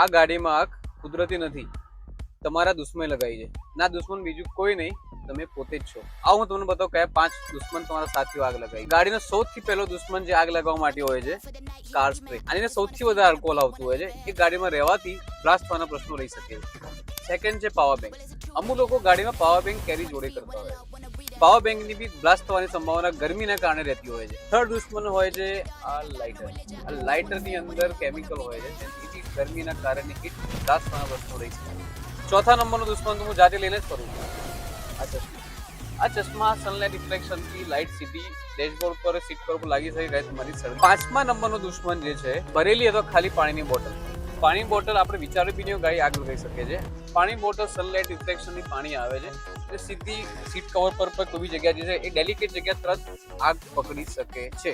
આ ગાડીમાં આગ કુદરતી નથી, તમારા દુશ્મન લગાવી છે. ના દુશ્મન બીજું કોઈ નહીં, તમે પોતે જ છો. આવું હું તમને બતાવું કયા 5 દુશ્મન તમારા સાથીઓ આગ લગાવી. ગાડીનો સૌથી પહેલો દુશ્મન જે આગ લગાવવા માટે હોય છે કાર સ્પ્રે. આને સૌથી વધારે આલ્કોહોલ આવતું હોય છે. એ ગાડીમાં રહેવાથી બ્લાસ્ટ થવાના પ્રશ્નો રહી શકે છે. સેકન્ડ છે પાવર બેંક. અમુક લોકો ગાડીમાં પાવર બેંક કેરી જોડે કરતા હોય. પાવર બેંકની બી બ્લાસ્ટ થવાની સંભાવના ગરમીના કારણે રહેતી હોય છે. થર્ડ દુશ્મન હોય છે આ લાઇટર. આ લાઇટરની અંદર કેમિકલ હોય છે, જેથી બી ગરમીના કારણે હીટ બ્લાસ્ટ થવાના પ્રશ્નો રહી શકે. ચોથા નંબરનો દુશ્મન તો હું જાતે લઈને જ ફરું છું, આ ચશ્મા. આ ચશ્મા સનલાઇટ રિફ્લેક્શનથી લાઇટ સીધી ડેશબોર્ડ પર સીટ પર લાગી શકે, ગાય તમારી સળગી. પાંચમા નંબરનો દુશ્મન જે છે ભરેલી અથવા ખાલી પાણીની બોટલ. પાણીની બોટલ આપણે વિચારી બી નહીં ગાય આગ લગાવી શકે છે. પાણી બોટલ સનલાઇટ રિફ્લેક્શનની પાણી આવે છે, એ સીધી સીટ કવર પર કોઈ બી જગ્યા જે છે એ ડેલિકેટ જગ્યા તરત આગ પકડી શકે છે.